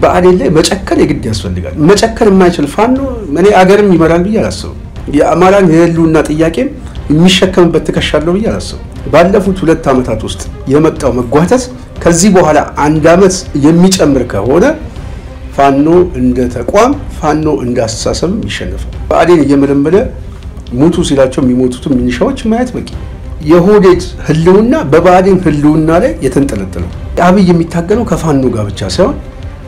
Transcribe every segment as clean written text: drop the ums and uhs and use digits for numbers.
በአዴን ላይ መጨከን የግድ ያስፈልጋል መጨከን የማይችል ፋኖ እኔ አገርም ይመራል ብዬ አላስብም የአማራን የህልውና ጥያቄም የሚሸከምበት ተከሻለው ብዬ አላስብም ባለፉት 2 አመታት ውስጥ የመጣው መጓተት ከዚህ በኋላ 1 አመት የሚጨምር ከሆነ ፋኖ እንደ ተቋም ፋኖ እንዳስተሳሰብ ይሸነፋል በአዴን እየመለመለ ሙቱ ሲላቸው የሚሞቱት ሚኒሻዎች ማየት በቂ የሆዴት ህልውና በባዴን ህልውና ላይ የተንጠለጠለው አብይ የሚታገለው ከፋኖ ጋር ብቻ ሳይሆን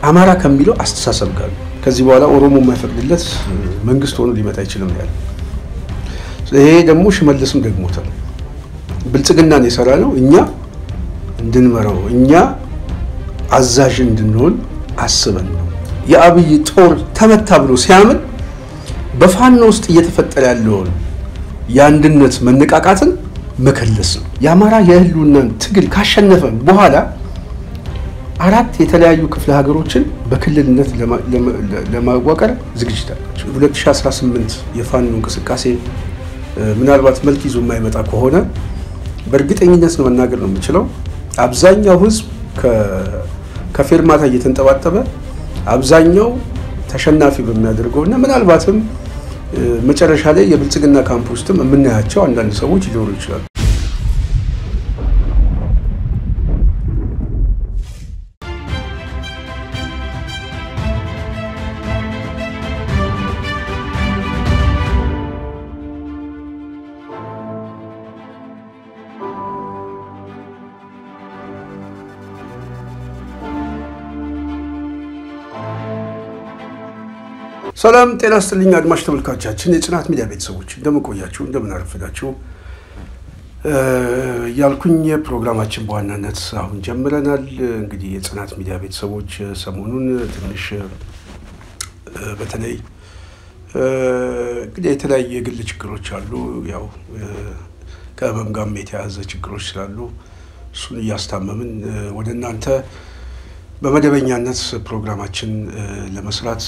አማራ ከሚለው አስተሳሰብ ጋር ከዚህ በኋላ ኦሮሞ የማይፈቅድለት መንግስት ሆኖ ሊመጣ ይችላል ያለ ይሄ ደግሞ ሽመልስም ደግሞታል ብልጽግናን የሰራ ነው እኛ እንድንመራው እኛ አዛዥ እንድንሆን አስበን ነው የአብይ ጦር ተመታ ብሎ ሲያምን በፋኖ ውስጥ እየተፈጠረ ያለው ያንድነት መነቃቃትን መከለስ ነው የአማራ የህልውናን ትግል ካሸነፈ በኋላ 4 የተለያዩ ክፍለ ሀገሮችን በክልልነት ለማዋቀር ዝግጅት አላቸው 2018 የፋኖ እንቅስቃሴ ምናልባት መልክ ይዞ የማይመጣ ከሆነ በእርግጠኝነት ነው መናገር ነው የምችለው አብዛኛው ህዝብ ከፌርማታ እየተንጠባጠበ አብዛኛው ተሸናፊ በሚያደርገውና ምናልባትም መጨረሻ ላይ የብልጽግና ካምፕ ውስጥም የምናያቸው አንዳንድ ሰዎች ሊኖሩ ይችላሉ ሰላም ጤና ይስጥልኝ አድማጭ ተመልካቾቻችን የጽናት ሚዲያ ቤተሰቦች እንደምን ቆያችሁ እንደምን አረፈዳችሁ ያልኩኝ ፕሮግራማችን በዋናነት አሁን ጀምረናል እንግዲህ የጽናት ሚዲያ ቤተሰቦች ሰሞኑን ትንሽ በተለይ እንግዲህ የተለያየ የግል ችግሮች አሉ ያው ከህመም ጋር የተያያዘ ችግሮች ስላሉ እሱን ያስታመምን ወደናንተ በመደበኛነት ፕሮግራማችን ለመስራት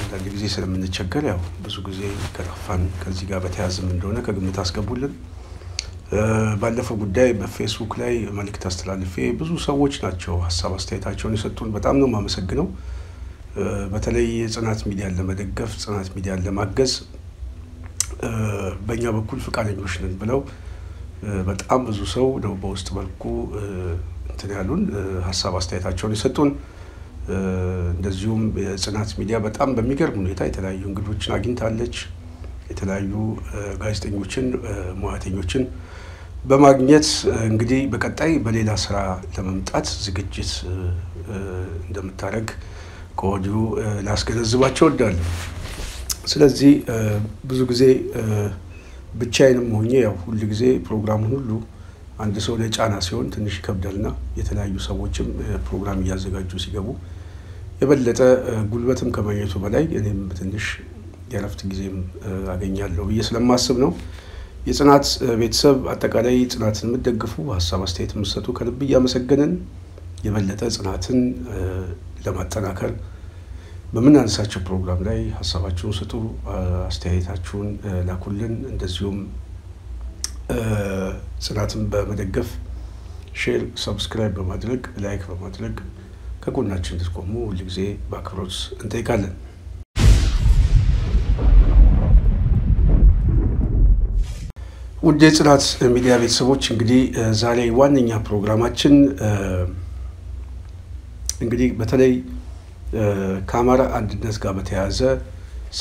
አንዳንድ ጊዜ ስለምንቸገር ያው ብዙ ጊዜ ከራፋን ከዚህ ጋር በተያያዘም እንደሆነ ከግምት አስገቡልን ባለፈው ጉዳይ በፌስቡክ ላይ መልእክት አስተላልፌ ብዙ ሰዎች ናቸው ሐሳብ አስተያየታቸውን የሰጡን በጣም ነው ማመሰግነው በተለይ ጽናት ሚዲያን ለመደገፍ ጽናት ሚዲያን ለማገዝ በእኛ በኩል ፍቃደኞች ነን ብለው በጣም ብዙ ሰው ነው በውስጥ መልኩ እንተያሉን ሐሳብ አስተያየታቸውን የሰጡን እንደዚሁም ጽናት ሚዲያ በጣም በሚገርም ሁኔታ የተለያዩ እንግዶችን አግኝታለች የተለያዩ ጋዜጠኞችን ሙያተኞችን በማግኘት እንግዲህ በቀጣይ በሌላ ስራ ለመምጣት ዝግጅት እንደምታረግ ኮዲው ላስገነዝባቸው ወዳለሁ ስለዚህ ብዙ ጊዜ ብቻዬንም ሆኜ ያው ሁሉ ጊዜ ፕሮግራሙን ሁሉ አንድ ሰው ላይ ጫና ሲሆን ትንሽ ይከብዳልና የተለያዩ ሰዎችም ፕሮግራም ያዘጋጁ ሲገቡ የበለጠ ጉልበትም ከማግኘቱ በላይ እኔም ትንሽ የረፍት ጊዜም አገኛለሁ ስለማስብ ነው የጽናት ቤተሰብ አጠቃላይ ጽናትን የምትደግፉ ሐሳብ አስተያየት የምትሰጡ ከልብ ያመሰግነን የበለጠ ጽናትን ለማጠናከር በመናንሳቸው ፕሮግራም ላይ ሐሳባችሁን ስጡ አስተያየታችሁን ላኩልን እንደዚሁም ጽናትን በመደገፍ ሼር ሰብስክራይብ በማድረግ ላይክ በማድረግ ከጎናችን እንድትቆሙ ሁሉ ጊዜ በአክብሮት እንጠይቃለን ውድ የጽናት ሚዲያ ቤተሰቦች እንግዲህ ዛሬ ዋነኛ ፕሮግራማችን እንግዲህ በተለይ ከአማራ አንድነት ጋር በተያያዘ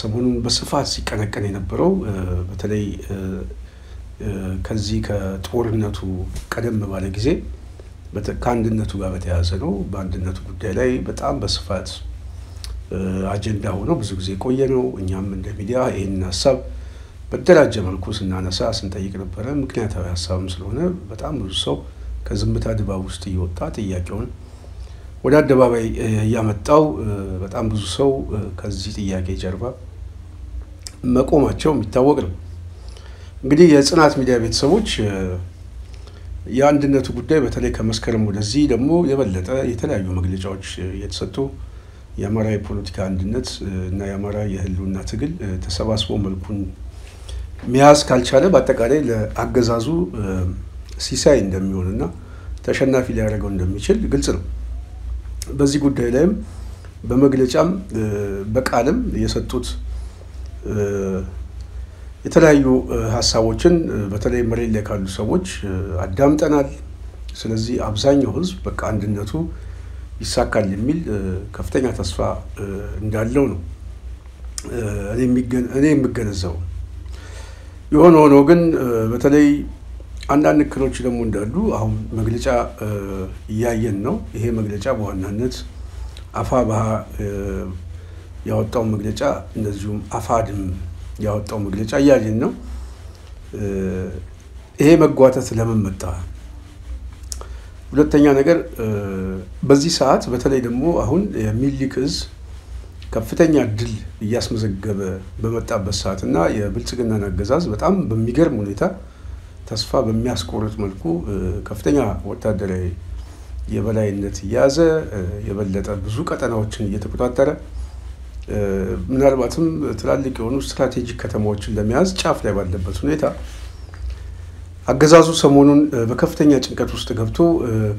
ሰሞኑን በስፋት ሲቀነቀን የነበረው በተለይ ከዚህ ከጦርነቱ ቀደም ባለ ጊዜ ከአንድነቱ ጋር በተያያዘ ነው በአንድነቱ ጉዳይ ላይ በጣም በስፋት አጀንዳ ሆኖ ብዙ ጊዜ ቆየ ነው እኛም እንደ ሚዲያ ይሄን ሐሳብ በደረጃ መልኩ ስናነሳ ስንጠይቅ ነበር ምክንያታዊ ሐሳብም ስለሆነ በጣም ብዙ ሰው ከዝምታ ድባብ ውስጥ እየወጣ ጥያቄውን ወደ አደባባይ ያመጣው በጣም ብዙ ሰው ከዚህ ጥያቄ ጀርባ መቆማቸው የሚታወቅ ነው እንግዲህ የጽናት ሚዲያ ቤተሰቦች የአንድነቱ ጉዳይ በተለይ ከመስከረም ወደዚህ ደግሞ የበለጠ የተለያዩ መግለጫዎች የተሰጡ የአማራ የፖለቲካ አንድነት እና የአማራ የህልውና ትግል ተሰባስቦ መልኩን ሚያስ ካልቻለ በአጠቃላይ ለአገዛዙ ሲሳይ እንደሚሆንና ተሸናፊ ሊያደርገው እንደሚችል ግልጽ ነው በዚህ ጉዳይ ላይም በመግለጫም በቃልም የሰጡት የተለያዩ ሐሳቦችን በተለይ መሬት ላይ ካሉ ሰዎች አዳምጠናል። ስለዚህ አብዛኛው ህዝብ በቃ አንድነቱ ይሳካል የሚል ከፍተኛ ተስፋ እንዳለው ነው እኔ የምገነዘበው። የሆነ ሆኖ ግን በተለይ አንዳንድ ክሎች ደግሞ እንዳሉ አሁን መግለጫ እያየን ነው። ይሄ መግለጫ በዋናነት አፋብኃ ያወጣው መግለጫ እንደዚሁም አፋድም ያወጣው መግለጫ እያየን ነው። ይሄ መጓተት ለምን መጣ? ሁለተኛ ነገር በዚህ ሰዓት በተለይ ደግሞ አሁን የሚኒሊክ ዕዝ ከፍተኛ ድል እያስመዘገበ በመጣበት ሰዓትና የብልጽግናን አገዛዝ በጣም በሚገርም ሁኔታ ተስፋ በሚያስቆርጥ መልኩ ከፍተኛ ወታደራዊ የበላይነት እያዘ የበለጠ ብዙ ቀጠናዎችን እየተቆጣጠረ ምናልባትም ትላልቅ የሆኑ ስትራቴጂክ ከተማዎችን ለመያዝ ጫፍ ላይ ባለበት ሁኔታ አገዛዙ ሰሞኑን በከፍተኛ ጭንቀት ውስጥ ገብቶ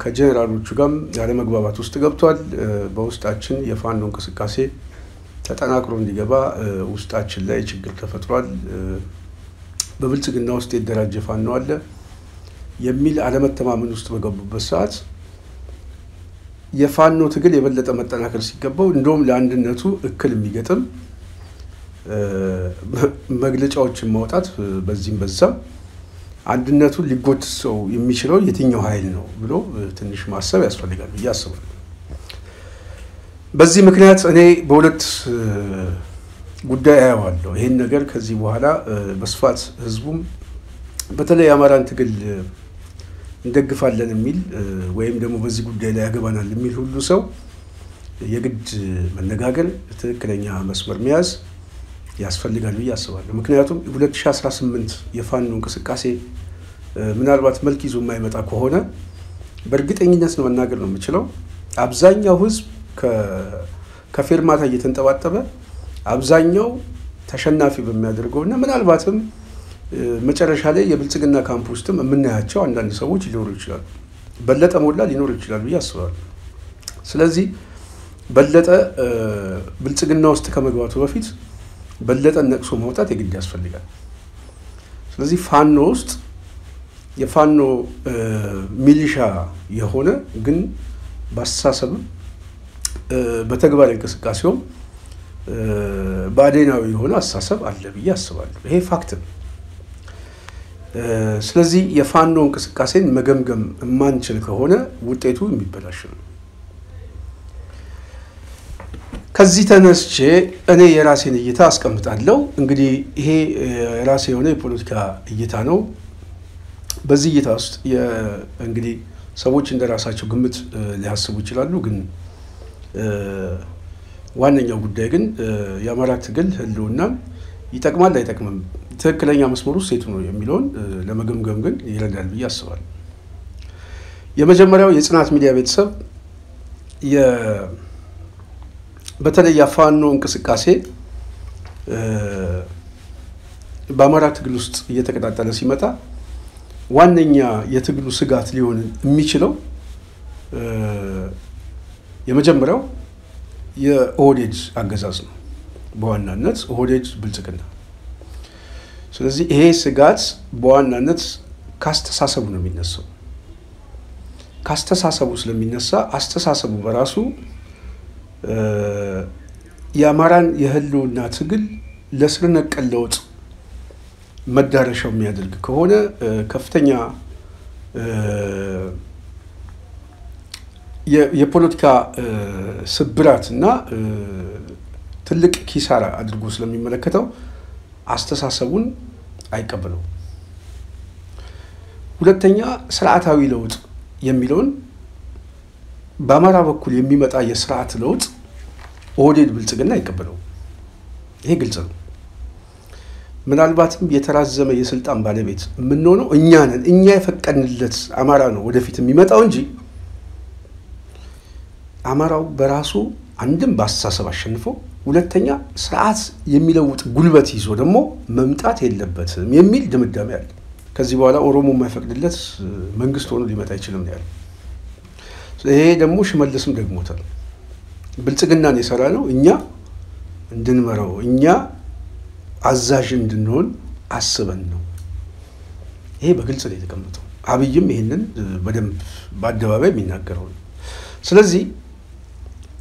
ከጀነራሎቹ ጋር ያለ መግባባት ውስጥ ገብቷል። በውስጣችን የፋኖ እንቅስቃሴ ተጠናክሮ እንዲገባ ውስጣችን ላይ ችግር ተፈጥሯል። በብልጽግና ውስጥ የደራጀ ፋኖ አለ የሚል አለመተማመን ውስጥ በገቡበት ሰዓት የፋኖ ትግል የበለጠ መጠናከር ሲገባው እንደውም ለአንድነቱ እክል የሚገጥም መግለጫዎችን ማውጣት በዚህም በዛም አንድነቱን ሊጎትተው የሚችለው የትኛው ኃይል ነው ብሎ ትንሽ ማሰብ ያስፈልጋል ብዬ አስባለሁ። በዚህ ምክንያት እኔ በሁለት ጉዳይ አያዋለሁ ይሄን ነገር ከዚህ በኋላ በስፋት ህዝቡም በተለይ አማራን ትግል እንደግፋለን የሚል ወይም ደግሞ በዚህ ጉዳይ ላይ ያገባናል የሚል ሁሉ ሰው የግድ መነጋገር ትክክለኛ መስመር መያዝ ያስፈልጋል ብዬ አስባለሁ። ምክንያቱም 2018 የፋኖ እንቅስቃሴ ምናልባት መልክ ይዞ የማይመጣ ከሆነ በእርግጠኝነት ነው መናገር ነው የምችለው አብዛኛው ህዝብ ከፌርማታ እየተንጠባጠበ አብዛኛው ተሸናፊ በሚያደርገውና ምናልባትም መጨረሻ ላይ የብልጽግና ካምፕ ውስጥም የምናያቸው አንዳንድ ሰዎች ሊኖሩ ይችላሉ። በለጠ ሞላ ሊኖር ይችላል ብዬ አስባለሁ። ስለዚህ በለጠ ብልጽግና ውስጥ ከመግባቱ በፊት በለጠ ነቅሶ ማውጣት የግድ ያስፈልጋል። ስለዚህ ፋኖ ውስጥ የፋኖ ሚሊሻ የሆነ ግን በአስተሳሰብ በተግባር እንቅስቃሴው ባዴናዊ የሆነ አስተሳሰብ አለ ብዬ አስባለሁ። ይሄ ፋክት ነው። ስለዚህ የፋኖ እንቅስቃሴን መገምገም የማንችል ከሆነ ውጤቱ የሚበላሽ ነው። ከዚህ ተነስቼ እኔ የራሴን እይታ አስቀምጣለሁ። እንግዲህ ይሄ የራሴ የሆነ የፖለቲካ እይታ ነው። በዚህ እይታ ውስጥ እንግዲህ ሰዎች እንደራሳቸው ግምት ሊያስቡ ይችላሉ። ግን ዋነኛው ጉዳይ ግን የአማራ ትግል ህልውና ይጠቅማል አይጠቅምም ትክክለኛ መስመሩ የቱ ነው የሚለውን ለመገምገም ግን ይረዳል ብዬ አስባለሁ። የመጀመሪያው የጽናት ሚዲያ ቤተሰብ በተለይ የፋኖ እንቅስቃሴ በአማራ ትግል ውስጥ እየተቀጣጠለ ሲመጣ ዋነኛ የትግሉ ስጋት ሊሆን የሚችለው የመጀመሪያው የኦህዴድ አገዛዝ ነው። በዋናነት ኦህዴድ ብልጽግና። ስለዚህ ይሄ ስጋት በዋናነት ካስተሳሰቡ ነው የሚነሳው። ካስተሳሰቡ ስለሚነሳ አስተሳሰቡ በራሱ የአማራን የህልውና ትግል ለስር ነቀል ለውጥ መዳረሻው የሚያደርግ ከሆነ ከፍተኛ የፖለቲካ ስብራትና ትልቅ ኪሳራ አድርጎ ስለሚመለከተው አስተሳሰቡን አይቀበለው። ሁለተኛ ስርዓታዊ ለውጥ የሚለውን በአማራ በኩል የሚመጣ የስርዓት ለውጥ ኦህዴድ ብልጽግና አይቀበለው። ይሄ ግልጽ ነው። ምናልባትም የተራዘመ የስልጣን ባለቤት የምንሆነው እኛ ነን። እኛ የፈቀድንለት አማራ ነው ወደፊት የሚመጣው እንጂ አማራው በራሱ አንድም በአስተሳሰብ አሸንፎ ሁለተኛ ስርዓት የሚለውጥ ጉልበት ይዞ ደግሞ መምጣት የለበትም የሚል ድምዳሜ አለ። ከዚህ በኋላ ኦሮሞ የማይፈቅድለት መንግስት ሆኖ ሊመጣ አይችልም ነው ያለው። ይሄ ደግሞ ሽመልስም ደግሞታል። ብልጽግናን የሰራነው እኛ እንድንመራው እኛ አዛዥ እንድንሆን አስበን ነው። ይሄ በግልጽ ነው የተቀመጠው። አብይም ይሄንን በደንብ በአደባባይ የሚናገረው ነው። ስለዚህ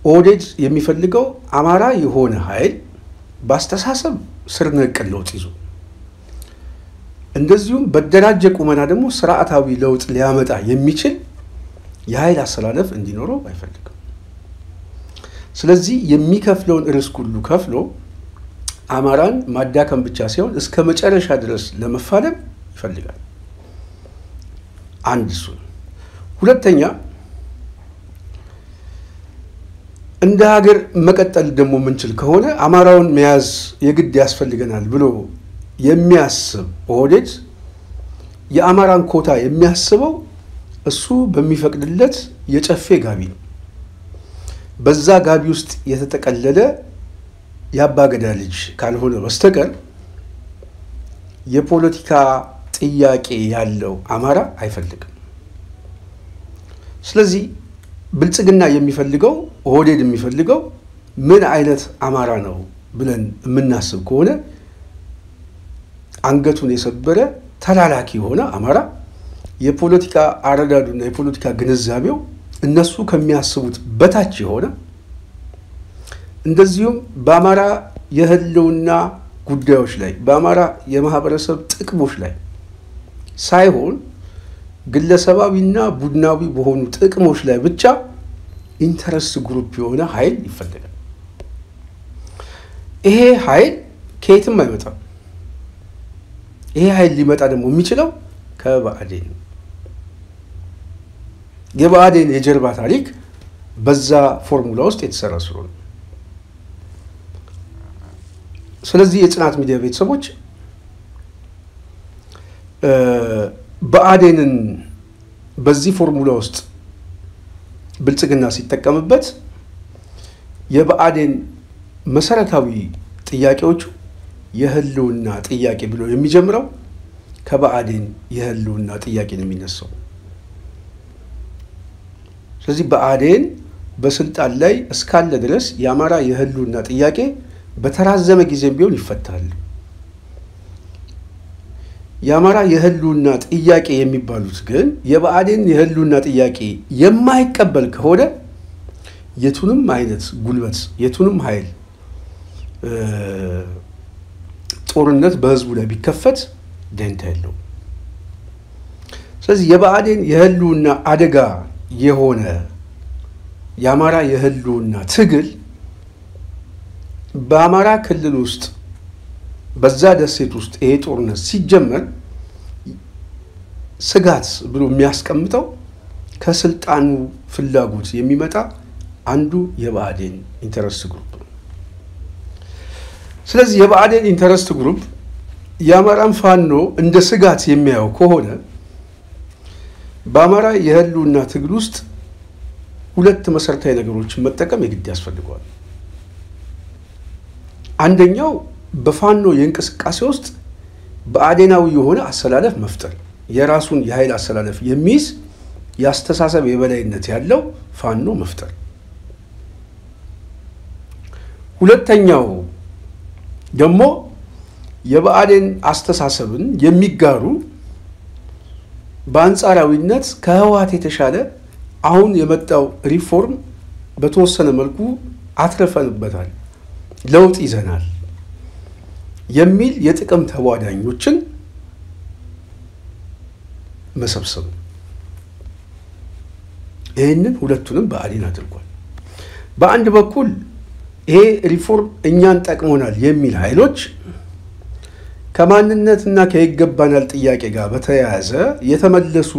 ኦህዴድ የሚፈልገው አማራ የሆነ ኃይል በአስተሳሰብ ስር ነቀል ለውጥ ይዞ እንደዚሁም በደራጀ ቁመና ደግሞ ስርዓታዊ ለውጥ ሊያመጣ የሚችል የኃይል አሰላለፍ እንዲኖረው አይፈልግም። ስለዚህ የሚከፍለውን ሪስክ ሁሉ ከፍሎ አማራን ማዳከም ብቻ ሳይሆን እስከ መጨረሻ ድረስ ለመፋለም ይፈልጋል። አንድ እሱ። ሁለተኛ እንደ ሀገር መቀጠል ደግሞ ምንችል ከሆነ አማራውን መያዝ የግድ ያስፈልገናል ብሎ የሚያስብ ኦህዴድ የአማራን ኮታ የሚያስበው እሱ በሚፈቅድለት የጨፌ ጋቢ ነው። በዛ ጋቢ ውስጥ የተጠቀለለ ያባገዳ ልጅ ካልሆነ በስተቀር የፖለቲካ ጥያቄ ያለው አማራ አይፈልግም። ስለዚህ ብልጽግና የሚፈልገው ኦህዴድ የሚፈልገው ምን አይነት አማራ ነው ብለን የምናስብ ከሆነ አንገቱን የሰበረ ተላላኪ የሆነ አማራ የፖለቲካ አረዳዱና የፖለቲካ ግንዛቤው እነሱ ከሚያስቡት በታች የሆነ እንደዚሁም በአማራ የህልውና ጉዳዮች ላይ በአማራ የማህበረሰብ ጥቅሞች ላይ ሳይሆን ግለሰባዊና ቡድናዊ በሆኑ ጥቅሞች ላይ ብቻ ኢንተረስት ግሩፕ የሆነ ኃይል ይፈልጋል። ይሄ ኃይል ከየትም አይመጣም። ይሄ ኃይል ሊመጣ ደግሞ የሚችለው ከብአዴን ነው። የብአዴን የጀርባ ታሪክ በዛ ፎርሙላ ውስጥ የተሰራ ስለሆነ ስለዚህ የጽናት ሚዲያ ቤተሰቦች ብአዴንን በዚህ ፎርሙላ ውስጥ ብልጽግና ሲጠቀምበት የብአዴን መሰረታዊ ጥያቄዎቹ የህልውና ጥያቄ ብሎ የሚጀምረው ከብአዴን የህልውና ጥያቄ ነው የሚነሳው። ስለዚህ ብአዴን በስልጣን ላይ እስካለ ድረስ የአማራ የህልውና ጥያቄ በተራዘመ ጊዜም ቢሆን ይፈታል። የአማራ የህልውና ጥያቄ የሚባሉት ግን የብአዴን የህልውና ጥያቄ የማይቀበል ከሆነ የቱንም አይነት ጉልበት የቱንም ኃይል ጦርነት በህዝቡ ላይ ቢከፈት ደንታ የለውም። ስለዚህ የብአዴን የህልውና አደጋ የሆነ የአማራ የህልውና ትግል በአማራ ክልል ውስጥ በዛ ደሴት ውስጥ ይሄ ጦርነት ሲጀመር ስጋት ብሎ የሚያስቀምጠው ከስልጣኑ ፍላጎት የሚመጣ አንዱ የብአዴን ኢንተረስት ግሩፕ ነው። ስለዚህ የብአዴን ኢንተረስት ግሩፕ የአማራን ፋኖ እንደ ስጋት የሚያየው ከሆነ በአማራ የህልውና ትግል ውስጥ ሁለት መሰረታዊ ነገሮችን መጠቀም የግድ ያስፈልገዋል። አንደኛው በፋኖ የእንቅስቃሴ ውስጥ ብአዴናዊ የሆነ አሰላለፍ መፍጠር፣ የራሱን የኃይል አሰላለፍ የሚይዝ የአስተሳሰብ የበላይነት ያለው ፋኖ መፍጠር። ሁለተኛው ደግሞ የብአዴን አስተሳሰብን የሚጋሩ በአንጻራዊነት ከህወሓት የተሻለ አሁን የመጣው ሪፎርም በተወሰነ መልኩ አትረፈንበታል፣ ለውጥ ይዘናል የሚል የጥቅም ተዋዳኞችን መሰብሰብ። ይህንን ሁለቱንም ብአዴን አድርጓል። በአንድ በኩል ይሄ ሪፎርም እኛን ጠቅሞናል የሚል ኃይሎች ከማንነትና ከይገባናል ጥያቄ ጋር በተያያዘ የተመለሱ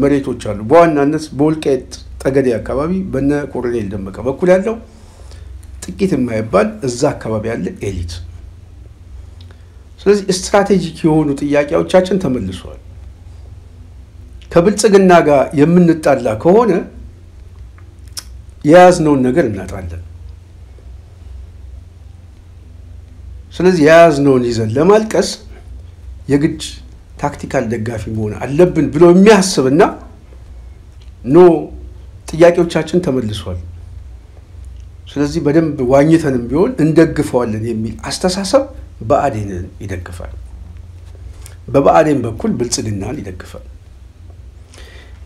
መሬቶች አሉ። በዋናነት በወልቃይት ጠገዴ አካባቢ በነ ኮሎኔል ደመቀ በኩል ያለው ጥቂት የማይባል እዛ አካባቢ ያለ ኤሊት። ስለዚህ ስትራቴጂክ የሆኑ ጥያቄዎቻችን ተመልሰዋል። ከብልጽግና ጋር የምንጣላ ከሆነ የያዝነውን ነገር እናጣለን። ስለዚህ የያዝነውን ይዘን ለማልቀስ የግድ ታክቲካል ደጋፊ መሆን አለብን ብሎ የሚያስብና ኖ ጥያቄዎቻችን ተመልሷል፣ ስለዚህ በደንብ ዋኝተንም ቢሆን እንደግፈዋለን የሚል አስተሳሰብ ብአዴንን ይደግፋል። በብአዴን በኩል ብልጽግናን ይደግፋል።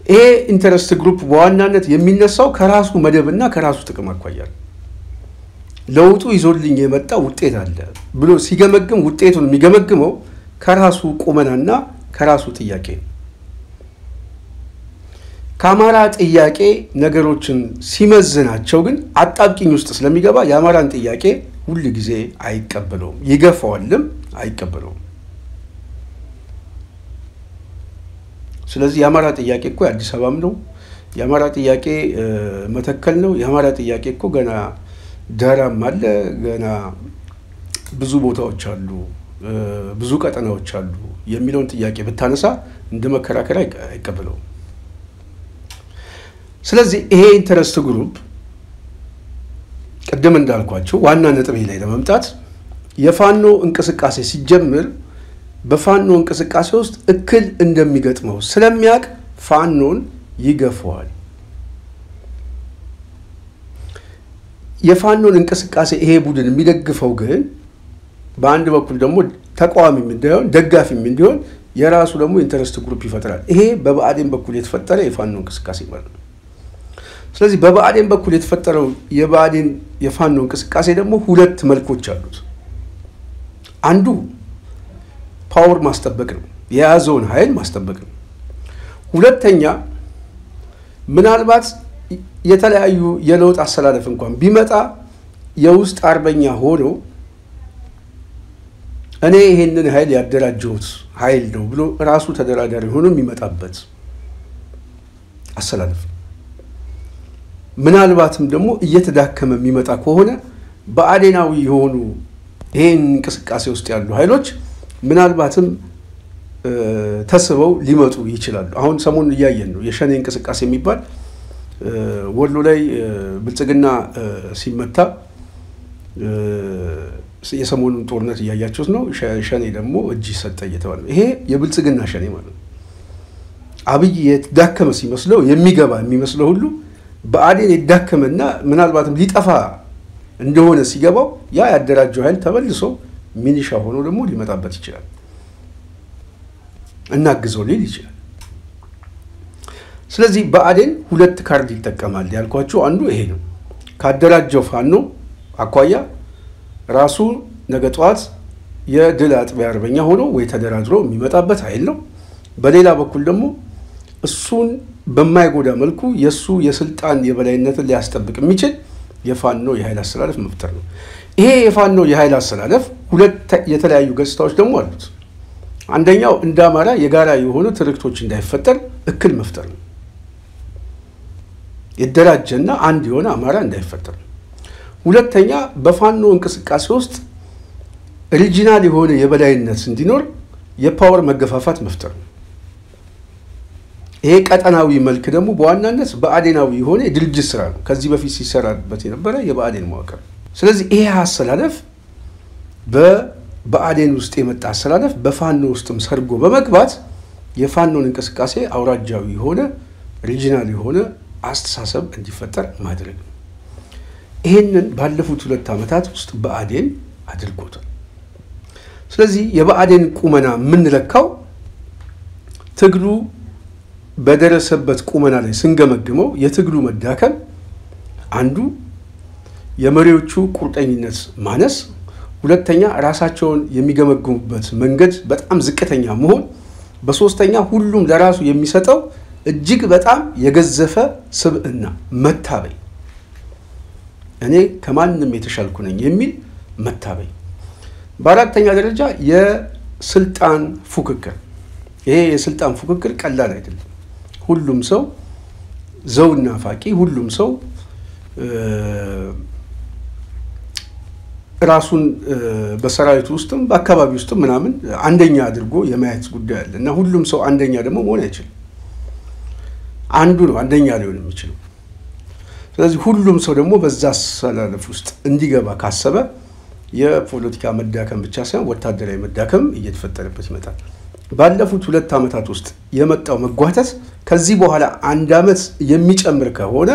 ይሄ ኢንተረስት ግሩፕ በዋናነት የሚነሳው ከራሱ መደብና ከራሱ ጥቅም አኳያ ለውጡ ይዞልኝ የመጣ ውጤት አለ ብሎ ሲገመግም ውጤቱን የሚገመግመው ከራሱ ቁመናና ከራሱ ጥያቄ ከአማራ ጥያቄ ነገሮችን ሲመዝናቸው ግን አጣብቂኝ ውስጥ ስለሚገባ የአማራን ጥያቄ ሁሉ ጊዜ አይቀበለውም፣ ይገፋዋልም አይቀበለውም። ስለዚህ የአማራ ጥያቄ እኮ አዲስ አበባም ነው፣ የአማራ ጥያቄ መተከል ነው፣ የአማራ ጥያቄ እኮ ገና ዳራም አለ፣ ገና ብዙ ቦታዎች አሉ፣ ብዙ ቀጠናዎች አሉ የሚለውን ጥያቄ ብታነሳ እንደ መከራከር አይቀበለውም። ስለዚህ ይሄ ኢንተረስት ግሩፕ ቀደም እንዳልኳቸው ዋና ነጥብ ላይ ለመምጣት የፋኖ እንቅስቃሴ ሲጀምር በፋኖ እንቅስቃሴ ውስጥ እክል እንደሚገጥመው ስለሚያውቅ ፋኖን ይገፋዋል። የፋኖን እንቅስቃሴ ይሄ ቡድን የሚደግፈው ግን በአንድ በኩል ደግሞ ተቃዋሚም እንዲሆን ደጋፊም እንዲሆን የራሱ ደግሞ ኢንተረስት ግሩፕ ይፈጥራል። ይሄ በብአዴን በኩል የተፈጠረ የፋኖ እንቅስቃሴ ማለት ነው። ስለዚህ በብአዴን በኩል የተፈጠረው የብአዴን የፋኖ እንቅስቃሴ ደግሞ ሁለት መልኮች አሉት። አንዱ ፓወር ማስጠበቅ ነው፣ የያዘውን ኃይል ማስጠበቅ ነው። ሁለተኛ ምናልባት የተለያዩ የለውጥ አሰላለፍ እንኳን ቢመጣ የውስጥ አርበኛ ሆኖ እኔ ይሄንን ኃይል ያደራጀሁት ኃይል ነው ብሎ ራሱ ተደራዳሪ ሆኖ የሚመጣበት አሰላለፍ። ምናልባትም ደግሞ እየተዳከመ የሚመጣ ከሆነ በአዴናዊ የሆኑ ይሄን እንቅስቃሴ ውስጥ ያሉ ኃይሎች ምናልባትም ተስበው ሊመጡ ይችላሉ። አሁን ሰሞኑን እያየን ነው የሸኔ እንቅስቃሴ የሚባል ወሎ ላይ ብልጽግና ሲመታ የሰሞኑን ጦርነት እያያችሁት ነው። ሸኔ ደግሞ እጅ ሰጠ እየተባለ ይሄ የብልጽግና ሸኔ ማለት ነው። አብይ የተዳከመ ሲመስለው የሚገባ የሚመስለው ሁሉ በአዴን የዳከመና ምናልባትም ሊጠፋ እንደሆነ ሲገባው ያ ያደራጀው ኃይል ተበልሶ ሚኒሻ ሆኖ ደግሞ ሊመጣበት ይችላል፣ እናግዘው ሊል ይችላል። ስለዚህ በአዴን ሁለት ካርድ ይጠቀማል ያልኳችሁ አንዱ ይሄ ነው። ካደራጀው ፋኖ አኳያ ራሱ ነገ ጧት የድል አጥቢያ አርበኛ ሆኖ ወይ ተደራድሮ የሚመጣበት ኃይል ነው። በሌላ በኩል ደግሞ እሱን በማይጎዳ መልኩ የሱ የስልጣን የበላይነትን ሊያስጠብቅ የሚችል የፋኖ የኃይል አሰላለፍ መፍጠር ነው። ይሄ የፋኖ የኃይል አሰላለፍ ሁለት የተለያዩ ገጽታዎች ደግሞ አሉት። አንደኛው እንደ አማራ የጋራ የሆኑ ትርክቶች እንዳይፈጠር እክል መፍጠር ነው። የደራጀና አንድ የሆነ አማራ እንዳይፈጠር። ሁለተኛ በፋኖ እንቅስቃሴ ውስጥ ሪጂናል የሆነ የበላይነት እንዲኖር የፓወር መገፋፋት መፍጠር ነው። ይሄ ቀጠናዊ መልክ ደግሞ በዋናነት በአዴናዊ የሆነ የድርጅት ስራ ነው፣ ከዚህ በፊት ሲሰራበት የነበረ የብአዴን መዋቅር። ስለዚህ ይሄ አሰላለፍ በብአዴን ውስጥ የመጣ አሰላለፍ በፋኖ ውስጥም ሰርጎ በመግባት የፋኖን እንቅስቃሴ አውራጃዊ የሆነ ሪጂናል የሆነ አስተሳሰብ እንዲፈጠር ማድረግ ነው። ይሄንን ባለፉት 2 ዓመታት ውስጥ ብአዴን አድርጎታል። ስለዚህ የብአዴን ቁመና የምንለካው ትግሉ በደረሰበት ቁመና ላይ ስንገመግመው የትግሉ መዳከም አንዱ፣ የመሪዎቹ ቁርጠኝነት ማነስ፣ ሁለተኛ ራሳቸውን የሚገመግሙበት መንገድ በጣም ዝቅተኛ መሆን፣ በሶስተኛ ሁሉም ለራሱ የሚሰጠው እጅግ በጣም የገዘፈ ስብዕና መታበይ፣ እኔ ከማንም የተሻልኩ ነኝ የሚል መታበይ፣ በአራተኛ ደረጃ የስልጣን ፉክክር። ይሄ የስልጣን ፉክክር ቀላል አይደለም። ሁሉም ሰው ዘውና ፋቂ፣ ሁሉም ሰው ራሱን በሰራዊቱ ውስጥም በአካባቢ ውስጥም ምናምን አንደኛ አድርጎ የማየት ጉዳይ አለ እና ሁሉም ሰው አንደኛ ደግሞ መሆን አይችልም። አንዱ ነው አንደኛ ሊሆን የሚችለው። ስለዚህ ሁሉም ሰው ደግሞ በዛ አሰላለፍ ውስጥ እንዲገባ ካሰበ የፖለቲካ መዳከም ብቻ ሳይሆን ወታደራዊ መዳከም እየተፈጠረበት ይመጣል። ባለፉት 2 ዓመታት ውስጥ የመጣው መጓተት ከዚህ በኋላ 1 ዓመት የሚጨምር ከሆነ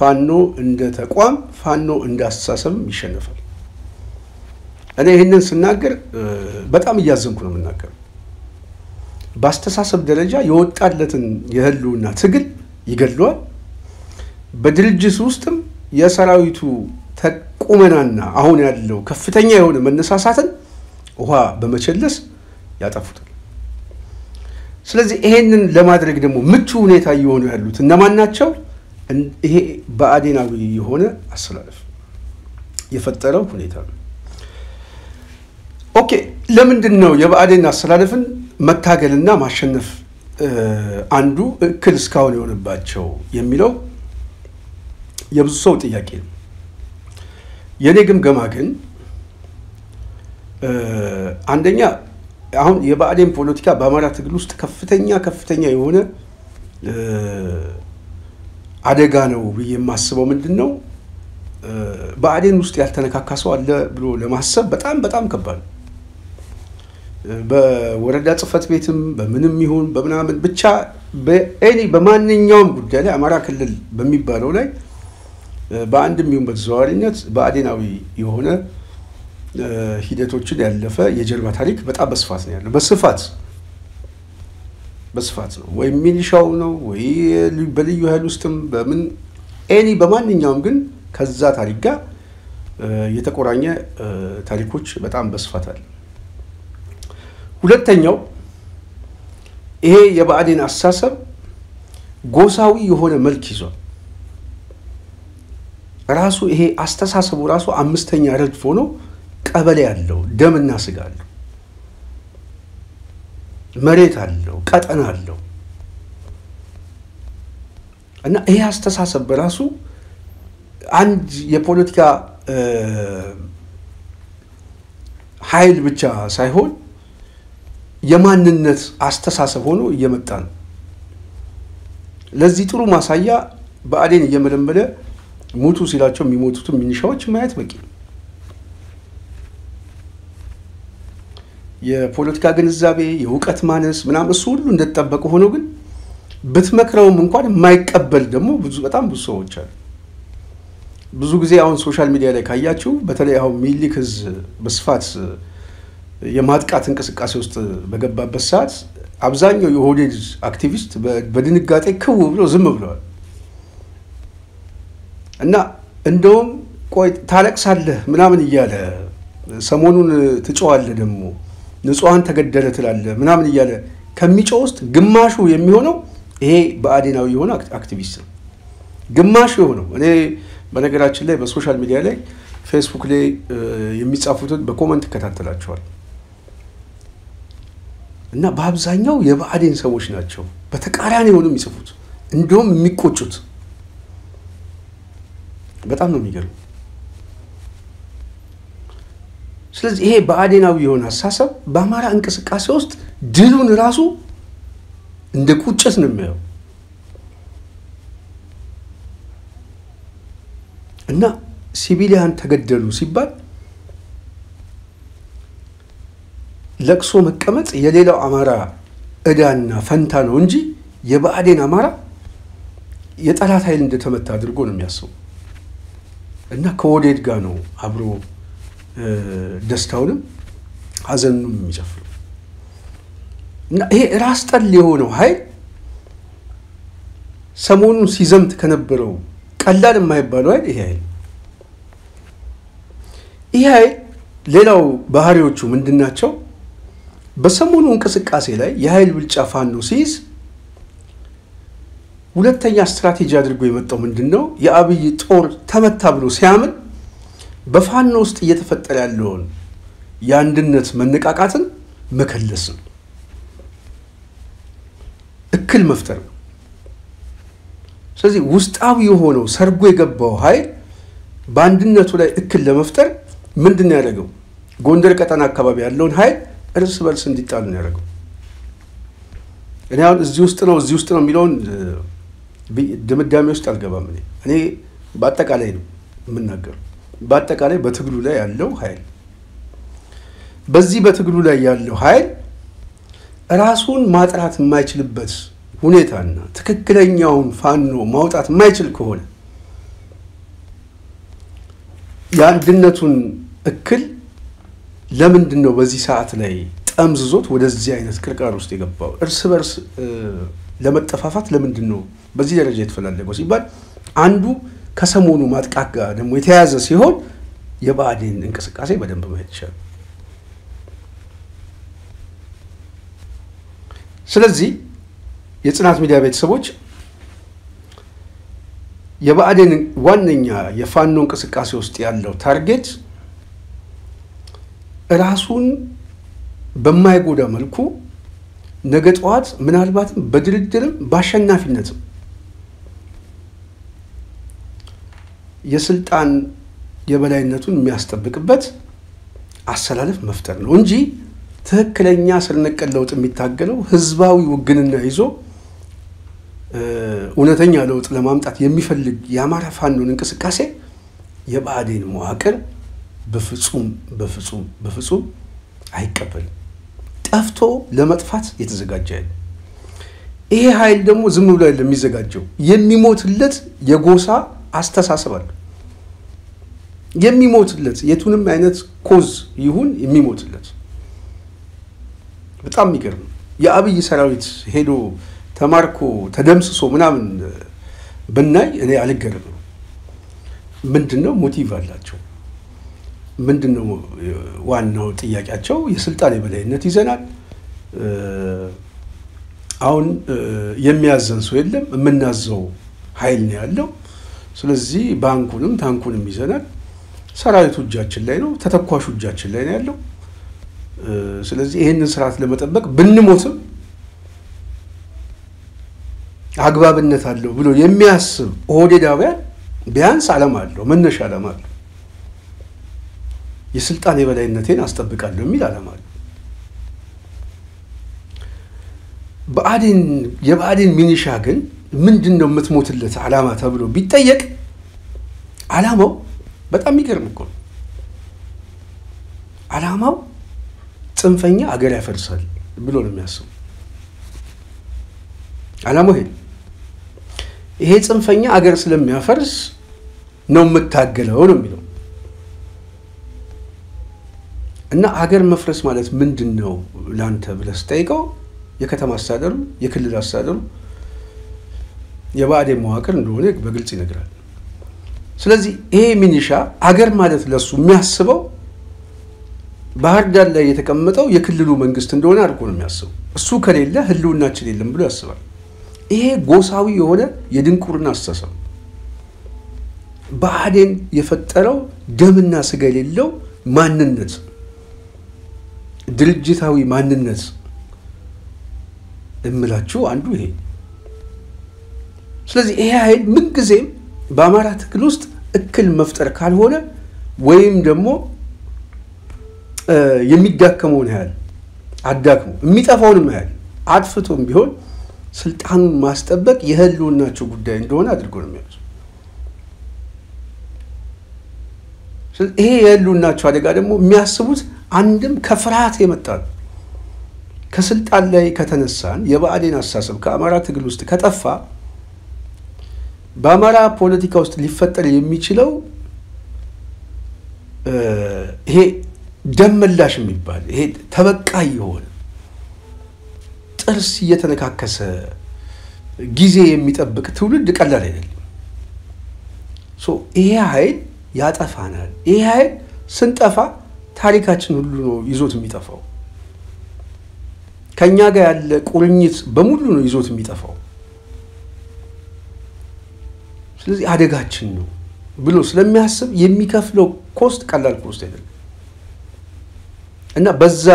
ፋኖ እንደ ተቋም ፋኖ እንደ አስተሳሰብ ይሸነፋል። እኔ ይሄንን ስናገር በጣም እያዘንኩ ነው የምናገረው። በአስተሳሰብ ደረጃ የወጣለትን የህልውና ትግል ይገድለዋል። በድርጅት ውስጥም የሰራዊቱ ተቁመናና አሁን ያለው ከፍተኛ የሆነ መነሳሳትን ውሃ በመቸለስ ያጠፉታል። ስለዚህ ይሄንን ለማድረግ ደግሞ ምቹ ሁኔታ እየሆኑ ያሉት እነማን ናቸው? ይሄ በአዴናዊ የሆነ አሰላለፍ የፈጠረው ሁኔታ ነው። ኦኬ፣ ለምንድን ነው የበአዴን አሰላለፍን መታገልና ማሸነፍ አንዱ እክል እስካሁን የሆነባቸው የሚለው የብዙ ሰው ጥያቄ ነው። የኔ ግምገማ ግን አንደኛ አሁን የበአዴን ፖለቲካ በአማራ ትግል ውስጥ ከፍተኛ የሆነ አደጋ ነው ብዬ የማስበው ምንድነው በአዴን ውስጥ ያልተነካካ ሰው አለ ብሎ ለማሰብ በጣም ከባድ ነው። በወረዳ ጽፈት ቤትም በምንም ይሁን በመናምን ብቻ በማንኛውም ጉዳይ ላይ አማራ ክልል በሚባለው ላይ በአንድም ይሁን በተዘዋዋሪነት በአዴናዊ የሆነ ሂደቶችን ያለፈ የጀርባ ታሪክ በጣም በስፋት ነው ያለው። በስፋት ነው ወይ ሚሊሻው ነው ወይ በልዩ ኃይል ውስጥም በምን በማንኛውም ግን ከዛ ታሪክ ጋር የተቆራኘ ታሪኮች በጣም በስፋት አለ። ሁለተኛው ይሄ የበአዴን አስተሳሰብ ጎሳዊ የሆነ መልክ ይዟል። ራሱ ይሄ አስተሳሰቡ ራሱ አምስተኛ ረድፍ ሆኖ ቀበሌ ያለው ደምና ስጋ አለው፣ መሬት አለው፣ ቀጠና አለው እና ይሄ አስተሳሰብ በራሱ አንድ የፖለቲካ ኃይል ብቻ ሳይሆን የማንነት አስተሳሰብ ሆኖ እየመጣ ነው። ለዚህ ጥሩ ማሳያ በአዴን እየመለመለ ሙቱ ሲላቸው የሚሞቱትን ሚኒሻዎች ማየት በቂ ነው። የፖለቲካ ግንዛቤ የእውቀት ማነስ ምናምን እሱ ሁሉ እንደተጠበቀ ሆኖ ግን ብትመክረውም እንኳን የማይቀበል ደግሞ በጣም ብዙ ሰዎች አሉ። ብዙ ጊዜ አሁን ሶሻል ሚዲያ ላይ ካያችሁ በተለይ አሁን ሚኒሊክ ህዝብ በስፋት የማጥቃት እንቅስቃሴ ውስጥ በገባበት ሰዓት አብዛኛው የኦህዴድ አክቲቪስት በድንጋጤ ክው ብሎ ዝም ብለዋል እና እንደውም ቆይ ታለቅሳለህ ምናምን እያለ ሰሞኑን ትጮዋለህ ደግሞ ንጹሃን ተገደለ ትላለህ ምናምን እያለ ከሚጮው ውስጥ ግማሹ የሚሆነው ይሄ በአዴናዊ የሆነ አክቲቪስት ነው። ግማሹ የሆነው እኔ በነገራችን ላይ በሶሻል ሚዲያ ላይ ፌስቡክ ላይ የሚጻፉትን በኮሜንት እከታተላቸዋለሁ እና በአብዛኛው የበአዴን ሰዎች ናቸው በተቃራኒ ሆነው የሚጽፉት እንደውም የሚቆጩት። በጣም ነው የሚገርም። ስለዚህ ይሄ በአዴናዊ የሆነ አስተሳሰብ በአማራ እንቅስቃሴ ውስጥ ድሉን ራሱ እንደ ቁጭት ነው የሚያየው እና ሲቪሊያን ተገደሉ ሲባል ለቅሶ መቀመጥ የሌላው አማራ እዳና ፈንታ ነው እንጂ የበአዴን አማራ የጠላት ኃይል እንደተመታ አድርጎ ነው የሚያስበው እና ከኦህዴድ ጋር ነው አብሮ ደስታውንም ሀዘኑንም የሚጨፍረው እና ይሄ ራስ ጠል የሆነው ኃይል ሰሞኑን ሲዘምት ከነበረው ቀላል የማይባለው ኃይል ይሄ ኃይል ሌላው ባህሪዎቹ ምንድናቸው? በሰሞኑ እንቅስቃሴ ላይ የኃይል ብልጫ ፋኖ ሲይዝ ሁለተኛ ስትራቴጂ አድርጎ የመጣው ምንድነው? የአብይ ጦር ተመታ ብሎ ሲያምን በፋኖ ውስጥ እየተፈጠረ ያለውን የአንድነት መነቃቃትን መከለስ ነው፣ እክል መፍጠር ነው። ስለዚህ ውስጣዊ የሆነው ሰርጎ የገባው ኃይል በአንድነቱ ላይ እክል ለመፍጠር ምንድነው ያደረገው? ጎንደር ቀጠና አካባቢ ያለውን ኃይል እርስ በርስ እንዲጣሉ ነው ያደረገው። እኔ አሁን እዚህ ውስጥ ነው የሚለውን ድምዳሜ ውስጥ አልገባም። እኔ በአጠቃላይ ነው የምናገረው። በአጠቃላይ በትግሉ ላይ ያለው ኃይል በዚህ በትግሉ ላይ ያለው ኃይል ራሱን ማጥራት የማይችልበት ሁኔታና ትክክለኛውን ፋኖ ማውጣት የማይችል ከሆነ የአንድነቱን እክል ለምንድነው በዚህ ሰዓት ላይ ጠምዝዞት ወደዚህ አይነት ቅርቃር ውስጥ የገባው? እርስ በርስ ለመጠፋፋት ለምንድነው በዚህ ደረጃ የተፈላለገው ሲባል አንዱ ከሰሞኑ ማጥቃት ጋር ደግሞ የተያዘ ሲሆን የባዕዴን እንቅስቃሴ በደንብ ማየት ይችላል። ስለዚህ የጽናት ሚዲያ ቤተሰቦች የባዕዴን ዋነኛ የፋኖ እንቅስቃሴ ውስጥ ያለው ታርጌት ራሱን በማይጎዳ መልኩ ነገ ጠዋት ምናልባትም በድርድርም በአሸናፊነትም የስልጣን የበላይነቱን የሚያስጠብቅበት አሰላለፍ መፍጠር ነው እንጂ ትክክለኛ ስር ነቀል ለውጥ የሚታገለው ህዝባዊ ውግንና ይዞ እውነተኛ ለውጥ ለማምጣት የሚፈልግ የአማራ ፋኖን እንቅስቃሴ የባዕዴን መዋቅር በፍጹም አይቀበልም። ጠፍቶ ለመጥፋት የተዘጋጀ አይደል። ይሄ ኃይል ደግሞ ዝም ብሎ አይደለም የሚዘጋጀው፣ የሚሞትለት የጎሳ አስተሳሰብ አለ። የሚሞትለት የቱንም አይነት ኮዝ ይሁን የሚሞትለት በጣም የሚገርም የአብይ ሰራዊት ሄዶ ተማርኮ ተደምስሶ ምናምን በእናይ እኔ አልገረምም። ምንድነው ሞቲቭ አላቸው? ምንድነው ዋናው ጥያቄያቸው? የስልጣን የበላይነት ይዘናል፣ አሁን የሚያዘን ሰው የለም፣ የምናዘው ኃይል ነው ያለው። ስለዚህ ባንኩንም ታንኩንም ይዘናል፣ ሰራዊቱ እጃችን ላይ ነው፣ ተተኳሹ እጃችን ላይ ነው ያለው። ስለዚህ ይሄንን ስርዓት ለመጠበቅ ብንሞትም አግባብነት አለው ብሎ የሚያስብ ኦህዴዳውያን ቢያንስ ዓላማ አለው፣ መነሻ ዓላማ አለው። የስልጣን የበላይነቴን አስጠብቃለሁ የሚል ዓላማ አለው። የባዕዴን ሚኒሻ ግን ምንድነው የምትሞትለት ዓላማ ተብሎ ቢጠየቅ ዓላማው በጣም የሚገርም እኮ ነው። ዓላማው ጽንፈኛ አገር ያፈርሳል ብሎ ነው የሚያስበው። ዓላማው ይሄ ጽንፈኛ አገር ስለሚያፈርስ ነው የምታገለው ነው የሚለው። እና አገር መፍረስ ማለት ምንድነው ላንተ ብለህ ስጠይቀው የከተማ አስተዳደሩ፣ የክልል አስተዳደሩ፣ የባዕዴን መዋቅር እንደሆነ በግልጽ ይነግራል። ስለዚህ ይሄ ሚኒሻ አገር ማለት ለሱ የሚያስበው ባህር ዳር ላይ የተቀመጠው የክልሉ መንግስት እንደሆነ አድርጎ ነው የሚያስበው። እሱ ከሌለ ህልውናችን የለም ብሎ ያስባል። ይሄ ጎሳዊ የሆነ የድንቁርና አስተሳሰብ ባዕዴን የፈጠረው ደምና ስጋ የሌለው ማንነት፣ ድርጅታዊ ማንነት እምላችሁ አንዱ ይሄ። ስለዚህ ይሄ ኃይል ምን ጊዜም በአማራ ትግል ውስጥ እክል መፍጠር ካልሆነ ወይም ደግሞ የሚዳከመውን ያህል አዳክሞ የሚጠፋውንም ያህል አጥፍቶም ቢሆን ስልጣኑን ማስጠበቅ የህልውናቸው ጉዳይ እንደሆነ አድርጎ ነው የሚያዩት። ይሄ የህልውናቸው አደጋ ደግሞ የሚያስቡት አንድም ከፍርሃት የመጣ ነው። ከስልጣን ላይ ከተነሳን የባዕዴን አስተሳሰብ ከአማራ ትግል ውስጥ ከጠፋ በአማራ ፖለቲካ ውስጥ ሊፈጠር የሚችለው ይሄ ደም መላሽ የሚባል ይሄ ተበቃይ የሆነ ጥርስ እየተነካከሰ ጊዜ የሚጠብቅ ትውልድ ቀላል አይደለም። ይሄ ኃይል ያጠፋናል። ይሄ ኃይል ስንጠፋ ታሪካችን ሁሉ ነው ይዞት የሚጠፋው። ከኛ ጋር ያለ ቁርኝት በሙሉ ነው ይዞት የሚጠፋው። ስለዚህ አደጋችን ነው ብሎ ስለሚያስብ የሚከፍለው ኮስት ቀላል ኮስት አይደለም። እና በዛ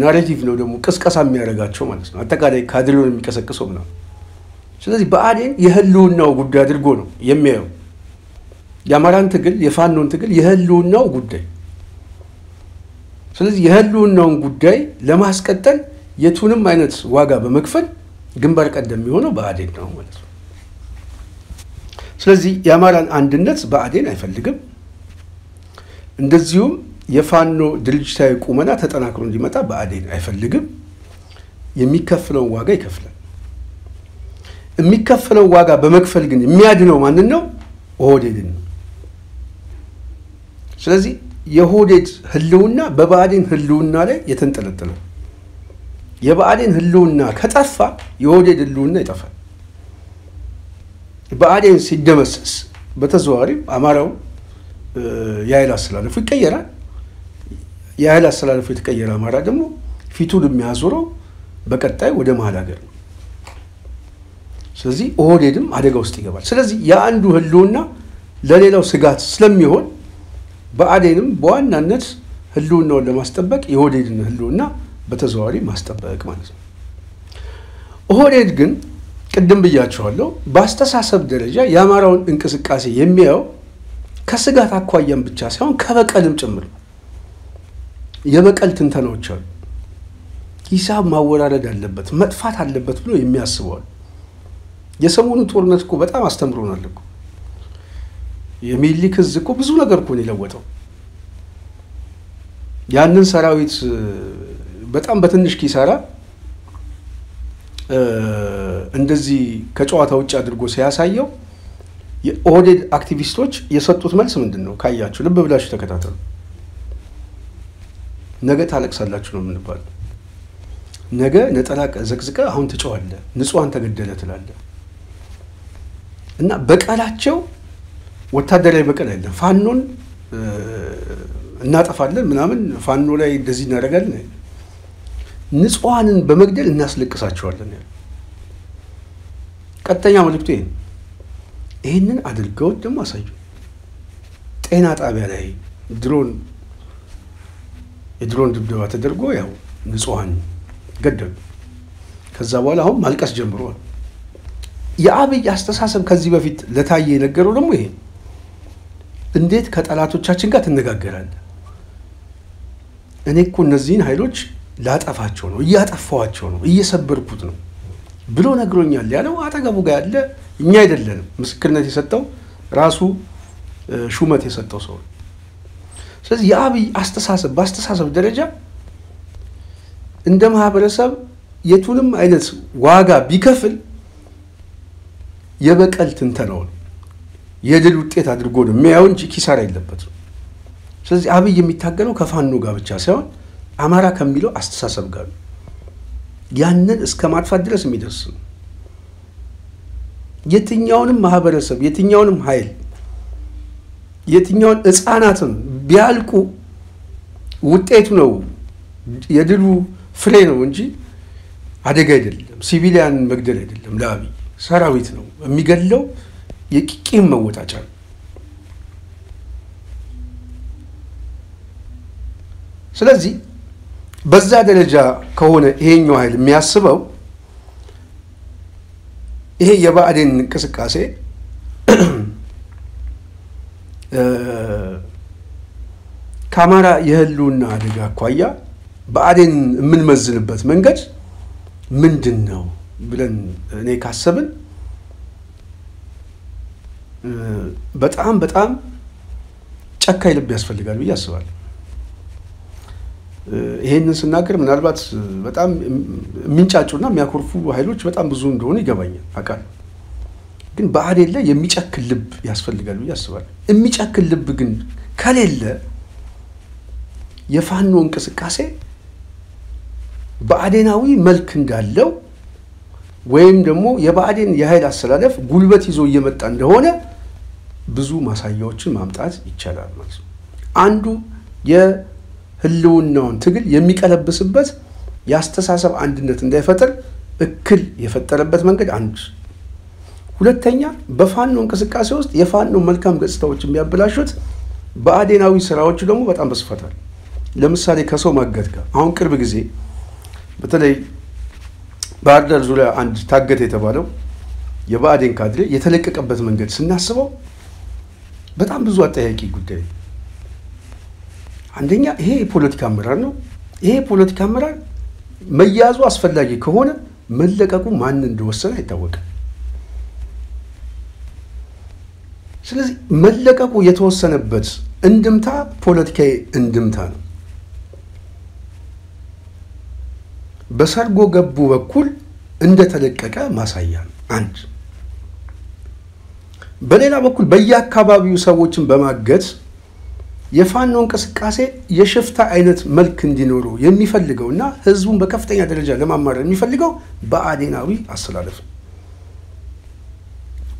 ናሬቲቭ ነው ደግሞ ቅስቀሳ የሚያደርጋቸው ማለት ነው። አጠቃላይ ካድሬውን የሚቀሰቅሰው ነው። ስለዚህ ባዕዴን የህልውናው ጉዳይ አድርጎ ነው የሚያየው። የአማራን ትግል የፋኖን ትግል የህልውናው ጉዳይ። ስለዚህ የህልውናውን ጉዳይ ለማስቀጠል የቱንም አይነት ዋጋ በመክፈል ግንባር ቀደም የሚሆነው ባዕዴን ነው ማለት ነው። ስለዚህ የአማራን አንድነት ባዕዴን አይፈልግም። እንደዚሁም የፋኖ ድርጅታዊ ቁመና ተጠናክሮ እንዲመጣ ባዕዴን አይፈልግም። የሚከፈለው ዋጋ ይከፍላል። የሚከፈለው ዋጋ በመክፈል ግን የሚያድነው ማንን ነው? ኦህዴድን ነው። ስለዚህ የኦህዴድ ህልውና በብአዴን ህልውና ላይ የተንጠለጠለ የብአዴን ህልውና ከጠፋ የኦህዴድ ህልውና ይጠፋል። ብአዴን ሲደመሰስ በተዘዋዋሪ አማራው የኃይል አስተላለፉ ይቀየራል። የኃይል አስተላለፉ የተቀየረ አማራ ደግሞ ፊቱን የሚያዞረው በቀጣይ ወደ መሀል ሀገር ነው። ስለዚህ ኦህዴድም አደጋ ውስጥ ይገባል። ስለዚህ የአንዱ ህልውና ለሌላው ስጋት ስለሚሆን ብአዴንም በዋናነት ህልውናውን ለማስጠበቅ የኦህዴድን ህልውና በተዘዋዋሪ ማስጠበቅ ማለት ነው። ኦህዴድ ግን ቅድም ብያቸዋለሁ በአስተሳሰብ ደረጃ የአማራውን እንቅስቃሴ የሚያየው ከስጋት አኳያም ብቻ ሳይሆን ከበቀልም ጭምር የበቀል ትንተናዎች አሉ። ሂሳብ ማወራረድ አለበት መጥፋት አለበት ብሎ የሚያስበዋል። የሰሞኑ ጦርነት እኮ በጣም አስተምሮናል እኮ። የሚኒሊክ ዕዝ እኮ ብዙ ነገር እኮ ነው የለወጠው። ያንን ሰራዊት በጣም በትንሽ ኪሳራ እንደዚህ ከጨዋታ ውጭ አድርጎ ሲያሳየው የኦህዴድ አክቲቪስቶች የሰጡት መልስ ምንድነው? ካያችሁ ልብ ብላችሁ ተከታተሉ። ነገ ታለቅሳላችሁ ነው የምንባለው። ነገ ነጠላ ዘቅዝቀ አሁን ትጮሃለህ፣ ንጹሃን ተገደለ ትላለህ። እና በቀላቸው ወታደራዊ በቀል አይደለም። ፋኖን እናጠፋለን ምናምን ፋኖ ላይ እንደዚህ እናደርጋለን፣ ንጹሃንን በመግደል እናስለቅሳቸዋለን። ቀጥተኛ መልእክቱ ይሄንን አድርገው ደግሞ አሳዩ። ጤና ጣቢያ ላይ የድሮን ድብደባ ተደርጎ ያው ንጹሃን ገደሉ። ከዛ በኋላ አሁን ማልቀስ ጀምሯል። የአብይ አስተሳሰብ ከዚህ በፊት ለታየ የነገረው ደግሞ ይሄ እንዴት ከጠላቶቻችን ጋር ትነጋገራለህ? እኔ እኮ እነዚህን ኃይሎች ላጠፋቸው ነው፣ እያጠፋዋቸው ነው፣ እየሰበርኩት ነው ብሎ ነግሮኛል ያለው አጠገቡ ጋር ያለ እኛ አይደለንም። ምስክርነት የሰጠው ራሱ ሹመት የሰጠው ሰው። ስለዚህ የአብይ አስተሳሰብ በአስተሳሰብ ደረጃ እንደ ማህበረሰብ የቱንም አይነት ዋጋ ቢከፍል የበቀል ትንተናውን የድል ውጤት አድርጎ ነው የሚያየው እንጂ ኪሳራ የለበትም። ስለዚህ አብይ የሚታገለው ከፋኖ ጋር ብቻ ሳይሆን አማራ ከሚለው አስተሳሰብ ጋር ነው። ያንን እስከ ማጥፋት ድረስ የሚደርስ ነው። የትኛውንም ማህበረሰብ የትኛውንም ኃይል የትኛውን ህፃናትን ቢያልቁ ውጤቱ ነው የድሉ ፍሬ ነው እንጂ አደጋ አይደለም። ሲቪሊያን መግደል አይደለም። ለአብይ ሰራዊት ነው የሚገድለው፣ የቂም መወጣጫ ነው። ስለዚህ በዛ ደረጃ ከሆነ ይሄኛው ኃይል የሚያስበው ይሄ የብአዴን እንቅስቃሴ ከአማራ የህልውና አደጋ አኳያ ብአዴን የምንመዝንበት መንገድ ምንድን ነው ብለን እኔ ካሰብን በጣም በጣም ጨካኝ ልብ ያስፈልጋል ብዬ አስባለሁ። ይሄንን ስናገር ምናልባት በጣም የሚንጫጩና የሚያኮርፉ ኃይሎች በጣም ብዙ እንደሆኑ ይገባኛል አውቃለሁ። ግን ብአዴን ላይ የሚጨክል ልብ ያስፈልጋል ብዬ አስባለሁ። የሚጨክል ልብ ግን ከሌለ የፋኖ እንቅስቃሴ ብአዴናዊ መልክ እንዳለው ወይም ደግሞ የብአዴን የኃይል አስተላለፍ ጉልበት ይዞ እየመጣ እንደሆነ ብዙ ማሳያዎችን ማምጣት ይቻላል ማለት ነው። አንዱ የህልውናውን ትግል የሚቀለብስበት የአስተሳሰብ አንድነት እንዳይፈጠር እክል የፈጠረበት መንገድ አንድ። ሁለተኛ በፋኖ እንቅስቃሴ ውስጥ የፋኖ መልካም ገጽታዎች የሚያበላሹት ብአዴናዊ ስራዎች ደግሞ በጣም በስፋታል። ለምሳሌ ከሰው ማገት ጋር አሁን ቅርብ ጊዜ በተለይ ባህር ዳር ዙሪያ አንድ ታገተ የተባለው የብአዴን ካድሬ የተለቀቀበት መንገድ ስናስበው በጣም ብዙ አጠያቂ ጉዳይ። አንደኛ ይሄ የፖለቲካ አመራር ነው። ይሄ የፖለቲካ አመራር መያዙ አስፈላጊ ከሆነ መለቀቁ ማን እንደወሰነ አይታወቅም። ስለዚህ መለቀቁ የተወሰነበት እንድምታ ፖለቲካዊ እንድምታ ነው። በሰርጎ ገቡ በኩል እንደተለቀቀ ማሳያ ነው አንድ። በሌላ በኩል በየአካባቢው ሰዎችን በማገት የፋኖ እንቅስቃሴ የሽፍታ አይነት መልክ እንዲኖረው የሚፈልገውና ህዝቡን በከፍተኛ ደረጃ ለማማረር የሚፈልገው በአዴናዊ አሰላለፍ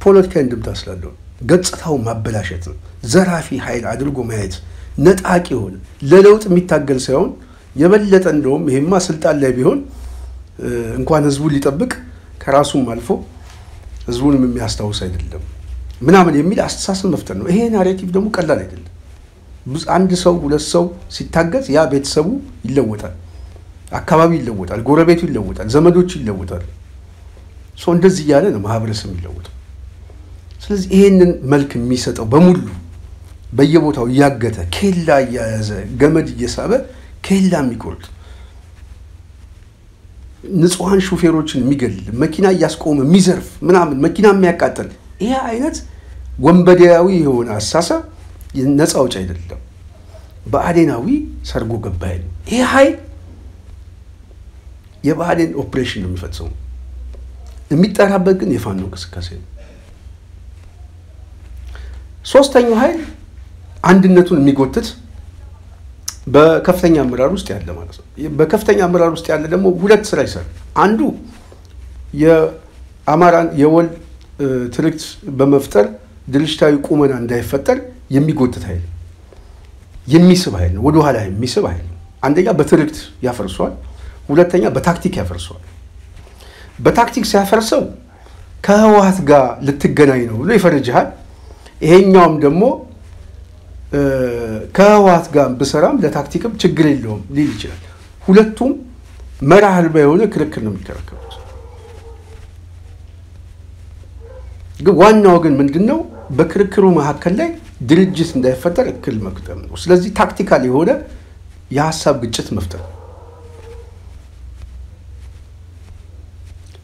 ፖለቲካዊ እንድምታ ስላለው ገጽታው ማበላሸት ነው። ዘራፊ ኃይል አድርጎ ማየት ነጣቂ ሆነ ለለውጥ የሚታገል ሳይሆን የበለጠ እንደውም ይሄማ ስልጣን ላይ ቢሆን እንኳን ህዝቡን ሊጠብቅ ከራሱም አልፎ ህዝቡንም የሚያስታውስ አይደለም ምናምን የሚል አስተሳሰብ መፍጠር ነው። ይሄ ናሬቲቭ ደግሞ ቀላል አይደለም። አንድ ሰው ሁለት ሰው ሲታገዝ ያ ቤተሰቡ ይለወጣል፣ አካባቢ ይለወጣል፣ ጎረቤቱ ይለወጣል፣ ዘመዶቹ ይለወጣል። ሰው እንደዚህ ያለ ነው ማህበረሰብ ይለወጣል። ስለዚህ ይሄንን መልክ የሚሰጠው በሙሉ በየቦታው ያገተ ኬላ ያያዘ ገመድ እየሳበ ኬላ የሚቆርጥ ንጹሃን ሹፌሮችን የሚገል መኪና እያስቆመ የሚዘርፍ ምናምን መኪና የሚያቃጥል ይሄ አይነት ወንበዴያዊ የሆነ አሳሰብ ነፃ አውጪ አይደለም። በአዴናዊ ሰርጎ ገባይ ነው። ይሄ ኃይል የባህዴን ኦፕሬሽን ነው የሚፈጽመው። የሚጠራበት ግን የፋኖ እንቅስቃሴ ነው። ሶስተኛው ኃይል አንድነቱን የሚጎትት በከፍተኛ አመራር ውስጥ ያለ ማለት ነው። በከፍተኛ አመራር ውስጥ ያለ ደግሞ ሁለት ስራ ይሰራል። አንዱ የአማራን የወል ትርክት በመፍጠር ድርጅታዊ ቁመና እንዳይፈጠር የሚጎትት ኃይል የሚስብ ኃይል ነው። ወደ ኋላ የሚስብ ኃይል ነው። አንደኛ በትርክት ያፈርሷል፣ ሁለተኛ በታክቲክ ያፈርሷል። በታክቲክ ሲያፈርሰው ከህወሓት ጋር ልትገናኝ ነው ብሎ ይፈርጅሃል። ይሄኛውም ደግሞ ከህወሓት ጋር ብሰራም ለታክቲክም ችግር የለውም ሊል ይችላል። ሁለቱም መርህ አልባ የሆነ ክርክር ነው የሚከራከሩት። ግን ዋናው ግን ምንድነው በክርክሩ መካከል ላይ ድርጅት እንዳይፈጠር እክል መክተም ነው። ስለዚህ ታክቲካል የሆነ የሐሳብ ግጭት መፍጠር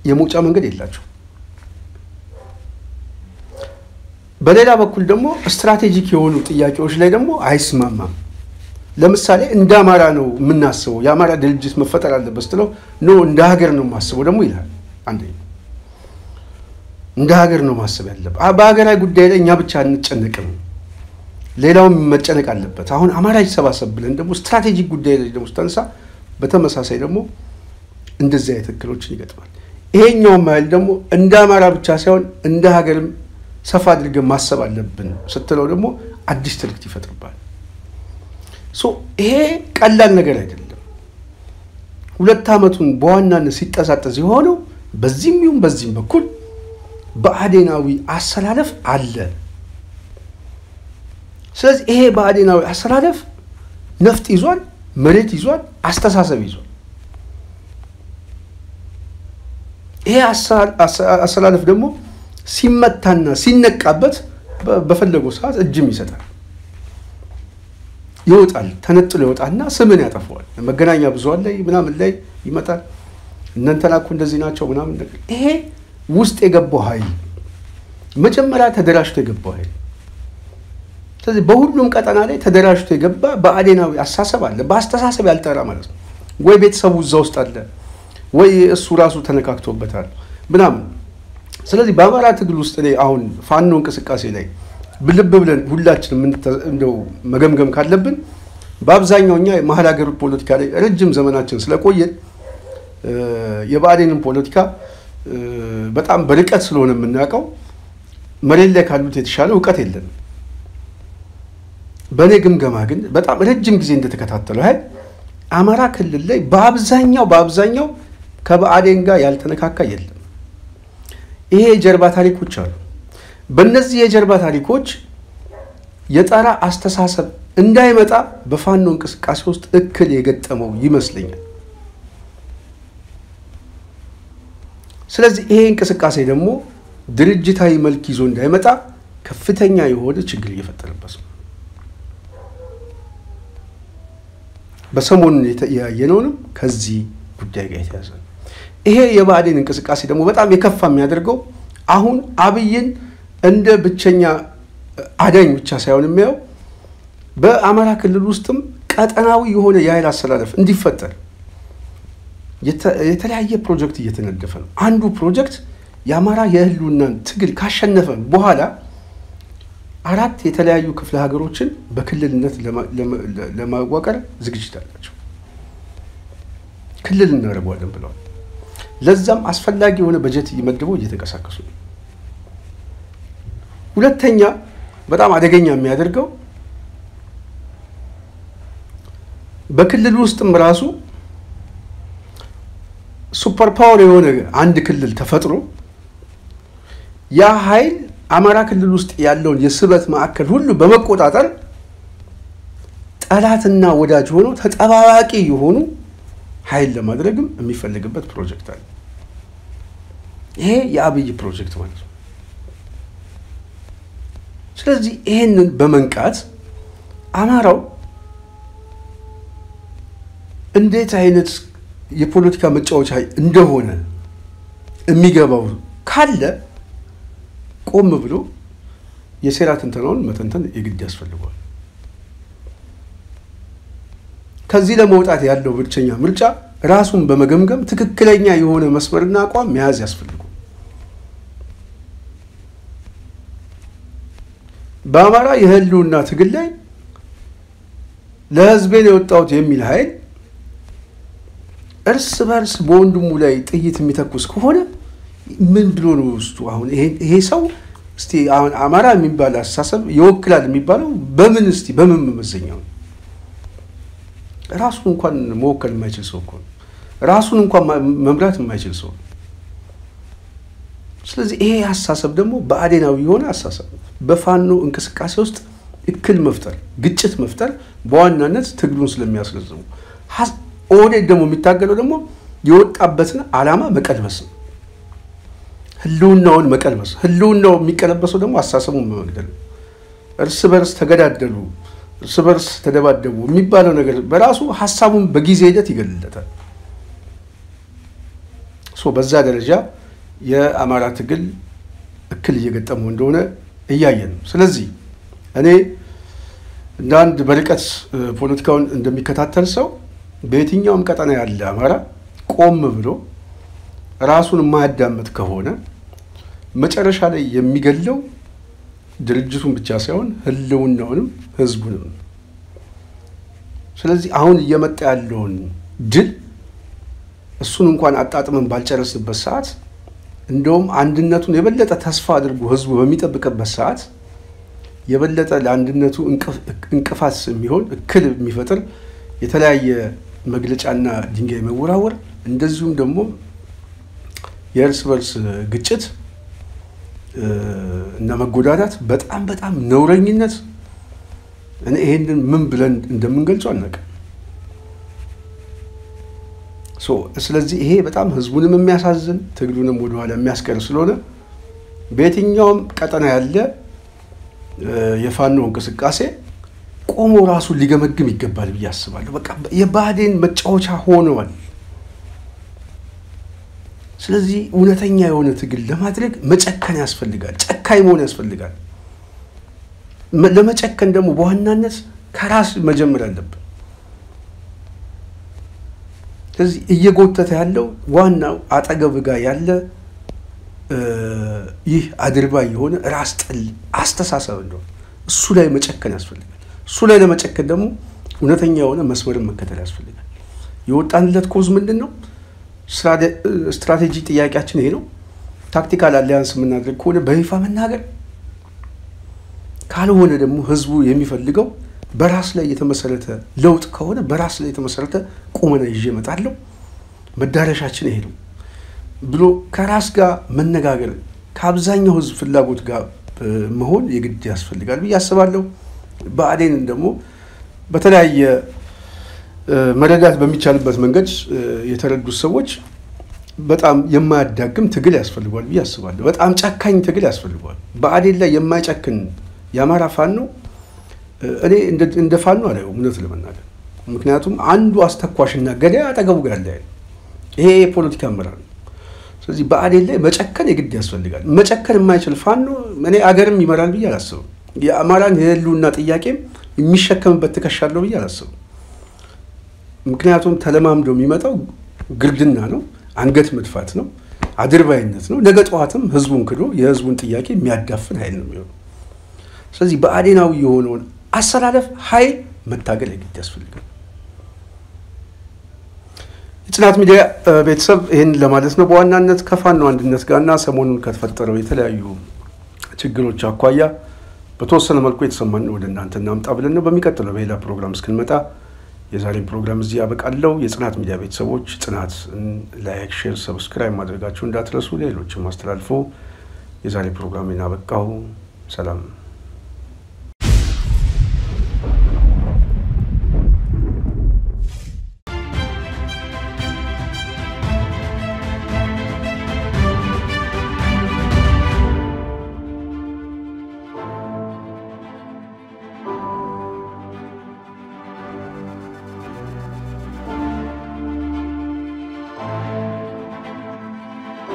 የመውጫ መንገድ የላቸው። በሌላ በኩል ደግሞ ስትራቴጂክ የሆኑ ጥያቄዎች ላይ ደግሞ አይስማማም። ለምሳሌ እንደ አማራ ነው የምናስበው የአማራ ድርጅት መፈጠር አለበት ስትለው ኖ እንደ ሀገር ነው ማስበው ደግሞ ይላል። አንደኛ እንደ ሀገር ነው ማሰብ ያለበት። በሀገራዊ ጉዳይ ላይ እኛ ብቻ አንጨነቅም፣ ሌላውም መጨነቅ አለበት። አሁን አማራ ይሰባሰብ ብለን ደግሞ ስትራቴጂክ ጉዳይ ላይ ደግሞ ተነሳ በተመሳሳይ ደግሞ እንደዚህ አይነት እክሎችን ይገጥማል። ይሄኛውም ማለት ደግሞ እንደ አማራ ብቻ ሳይሆን እንደ ሀገርም ሰፋ አድርገን ማሰብ አለብን ስትለው ደግሞ አዲስ ትርክት ይፈጥርባል። ይሄ ቀላል ነገር አይደለም። ሁለት ዓመቱን በዋናነት ሲጠሳጠስ የሆነው በዚህም ይሁን በዚህም በኩል በአዴናዊ አሰላለፍ አለ። ስለዚህ ይሄ በአዴናዊ አሰላለፍ ነፍጥ ይዟል፣ መሬት ይዟል፣ አስተሳሰብ ይዟል። ይሄ አሰላለፍ ደግሞ ሲመታና ሲነቃበት በፈለገው ሰዓት እጅም ይሰጣል፣ ይወጣል፣ ተነጥሎ ይወጣና ስምን ያጠፋዋል። መገናኛ ብዙሃን ላይ ምናምን ላይ ይመጣል። እናንተና እኮ እንደዚህ ናቸው ምናምን ነገር። ይሄ ውስጥ የገባው ኃይል መጀመሪያ ተደራጅቶ የገባው ኃይል። ስለዚህ በሁሉም ቀጠና ላይ ተደራጅቶ የገባ በአዴናዊ አስተሳሰብ አለ። በአስተሳሰብ ያልጠራ ማለት ነው። ወይ ቤተሰቡ እዛ ውስጥ አለ፣ ወይ እሱ ራሱ ተነካክቶበታል ምናምን። ስለዚህ በአማራ ትግል ውስጥ ላይ አሁን ፋኖ እንቅስቃሴ ላይ ልብ ብለን ሁላችንም እንደው መገምገም ካለብን በአብዛኛው እኛ የመሀል ሀገር ፖለቲካ ላይ ረጅም ዘመናችን ስለቆየን የብአዴንን ፖለቲካ በጣም በርቀት ስለሆነ የምናውቀው መሬት ላይ ካሉት የተሻለ እውቀት የለንም። በእኔ ግምገማ ግን በጣም ረጅም ጊዜ እንደተከታተለው ኃይል አማራ ክልል ላይ በአብዛኛው ከብአዴን ጋር ያልተነካካ የለም። ይሄ የጀርባ ታሪኮች አሉ። በእነዚህ የጀርባ ታሪኮች የጠራ አስተሳሰብ እንዳይመጣ በፋኖ እንቅስቃሴ ውስጥ እክል የገጠመው ይመስለኛል። ስለዚህ ይሄ እንቅስቃሴ ደግሞ ድርጅታዊ መልክ ይዞ እንዳይመጣ ከፍተኛ የሆነ ችግር እየፈጠረበት ነው። በሰሞኑ ያየነውንም ከዚህ ጉዳይ ጋር የተያዘ ነው። ይሄ የብአዴን እንቅስቃሴ ደግሞ በጣም የከፋ የሚያደርገው አሁን አብይን እንደ ብቸኛ አዳኝ ብቻ ሳይሆን የሚያው በአማራ ክልል ውስጥም ቀጠናዊ የሆነ የኃይል አሰላለፍ እንዲፈጠር የተለያየ ፕሮጀክት እየተነደፈ ነው። አንዱ ፕሮጀክት የአማራ የህልውናን ትግል ካሸነፈ በኋላ 4 የተለያዩ ክፍለ ሀገሮችን በክልልነት ለማዋቀር ዝግጅት አላቸው። ክልል እናደርገዋለን ብለዋል። ለዛም አስፈላጊ የሆነ በጀት እየመደበው እየተንቀሳቀሱ ነው። ሁለተኛ በጣም አደገኛ የሚያደርገው በክልል ውስጥም ራሱ ሱፐር ፓወር የሆነ አንድ ክልል ተፈጥሮ ያ ኃይል አማራ ክልል ውስጥ ያለውን የስበት ማዕከል ሁሉ በመቆጣጠር ጠላትና ወዳጅ ሆኖ ተጠባባቂ የሆኑ ኃይል ለማድረግም የሚፈልግበት ፕሮጀክት አለ። ይሄ የአብይ ፕሮጀክት ማለት ነው። ስለዚህ ይሄንን በመንቃት አማራው እንዴት አይነት የፖለቲካ መጫወቻ እንደሆነ የሚገባው ካለ ቆም ብሎ የሴራ ትንተናውን መተንተን የግድ ያስፈልጋል። ከዚህ ለመውጣት ያለው ብቸኛ ምርጫ ራሱን በመገምገም ትክክለኛ የሆነ መስመርና አቋም መያዝ ያስፈልጋል። በአማራ የህልውና ትግል ላይ ለህዝቤን የወጣሁት የሚል ኃይል እርስ በርስ በወንድሙ ላይ ጥይት የሚተኩስ ከሆነ ምን ብሎ ነው ውስጡ? አሁን ይሄ ሰው እስቲ አሁን አማራ የሚባል አስተሳሰብ ይወክላል የሚባለው በምን እስቲ በምን መመዘኛው? ራሱን እንኳን መወከል የማይችል ሰው እኮ ራሱን እንኳን መምራት የማይችል ሰው። ስለዚህ ይሄ አስተሳሰብ ደግሞ በአዴናዊ የሆነ አስተሳሰብ በፋኖ እንቅስቃሴ ውስጥ እክል መፍጠር፣ ግጭት መፍጠር በዋናነት ትግሉን ስለሚያስገዝሙ ኦህዴድ ደግሞ የሚታገለው ደግሞ የወጣበትን ዓላማ መቀልበስ ነው። ህልውናውን መቀልበስ። ህልውናው የሚቀለበሰው ደግሞ አስተሳሰቡን በመግደል እርስ በርስ ተገዳደሉ፣ እርስ በርስ ተደባደቡ የሚባለው ነገር በራሱ ሐሳቡን በጊዜ ሂደት ይገልለታል። በዛ ደረጃ የአማራ ትግል እክል እየገጠመው እንደሆነ እያየን ነው። ስለዚህ እኔ እንደ አንድ በርቀት ፖለቲካውን እንደሚከታተል ሰው በየትኛውም ቀጠና ያለ አማራ ቆም ብሎ ራሱን የማያዳምጥ ከሆነ መጨረሻ ላይ የሚገለው ድርጅቱን ብቻ ሳይሆን ህልውናውንም ህዝቡንም። ስለዚህ አሁን እየመጣ ያለውን ድል እሱን እንኳን አጣጥመን ባልጨረስበት ሰዓት እንደውም አንድነቱን የበለጠ ተስፋ አድርጎ ህዝቡ በሚጠብቅበት ሰዓት የበለጠ ለአንድነቱ እንቅፋት የሚሆን እክል የሚፈጥር የተለያየ መግለጫና ድንጋይ መወራወር እንደዚሁም ደግሞ የእርስ በርስ ግጭት እና መጎዳዳት በጣም በጣም ነውረኝነት እኔ ይሄንን ምን ብለን እንደምንገልጸው አናውቅም። ስለዚህ ይሄ በጣም ህዝቡንም የሚያሳዝን ትግሉንም ወደ ኋላ የሚያስቀር ስለሆነ በየትኛውም ቀጠና ያለ የፋኖ እንቅስቃሴ ቆሞ ራሱን ሊገመግም ይገባል ብዬ አስባለሁ። በቃ የባህዴን መጫወቻ ሆነዋል። ስለዚህ እውነተኛ የሆነ ትግል ለማድረግ መጨከን ያስፈልጋል፣ ጨካኝ መሆን ያስፈልጋል። ለመጨከን ደግሞ በዋናነት ከራስ መጀመር አለብን። ስለዚህ እየጎተተ ያለው ዋናው አጠገብ ጋር ያለ ይህ አድርባይ የሆነ ራስ ጠል አስተሳሰብ እንደሆነ እሱ ላይ መጨከን ያስፈልጋል። እሱ ላይ ለመጨከን ደግሞ እውነተኛ የሆነ መስመርን መከተል ያስፈልጋል። የወጣንለት ኮዝ ምንድነው? ስትራቴጂ ጥያቄያችን ይሄ ነው። ታክቲካል አሊያንስ የምናደርግ ከሆነ በይፋ መናገር ካልሆነ ደግሞ ህዝቡ የሚፈልገው በራስ ላይ የተመሰረተ ለውጥ ከሆነ በራስ ላይ የተመሰረተ ቁመና ይዤ እመጣለሁ፣ መዳረሻችን ይሄ ነው ብሎ ከራስ ጋር መነጋገር ከአብዛኛው ህዝብ ፍላጎት ጋር መሆን የግድ ያስፈልጋል ብዬ አስባለሁ። በአዴን ደግሞ በተለያየ መረዳት በሚቻልበት መንገድ የተረዱት ሰዎች በጣም የማያዳግም ትግል ያስፈልጋል ብዬ አስባለሁ። በጣም ጨካኝ ትግል ያስፈልጋል። በአዴን ላይ የማይጨክን የአማራ ፋኖ እኔ እንደ ፋኖ አላየውም እውነት ለመናገር። ምክንያቱም አንዱ አስተኳሽና ገዳይ አጠገቡ ጋር ያለ ይሄ የፖለቲካ አመራር ነው። ስለዚህ በአዴን ላይ መጨከን የግድ ያስፈልጋል። መጨከን የማይችል ፋኖ እኔ አገርም ይመራል ብዬ አላስብም። የአማራን የህልውና ጥያቄም የሚሸከምበት ትከሻለሁ ብዬ አላስብም። ምክንያቱም ተለማምዶ የሚመጣው ግርድና ነው፣ አንገት መድፋት ነው፣ አድርባይነት ነው። ነገ ጠዋትም ህዝቡን ክዶ የህዝቡን ጥያቄ የሚያዳፍን ኃይል ነው የሚሆነው። ስለዚህ በአዴናዊ የሆነውን አሰላለፍ ኃይል መታገል የግድ ያስፈልጋል። የጽናት ሚዲያ ቤተሰብ ይሄን ለማለት ነው። በዋናነት ከፋኖ አንድነት ጋርና ሰሞኑን ከተፈጠረው የተለያዩ ችግሮች አኳያ በተወሰነ መልኩ የተሰማን ወደ እናንተ እናምጣ ብለን ነው። በሚቀጥለው በሌላ ፕሮግራም እስክንመጣ የዛሬን ፕሮግራም እዚህ ያበቃለሁ። የጽናት ሚዲያ ቤተሰቦች ጽናት ላይክ፣ ሼር፣ ሰብስክራይብ ማድረጋችሁ እንዳትረሱ። ሌሎችም አስተላልፎ የዛሬ ፕሮግራም እናበቃው። ሰላም።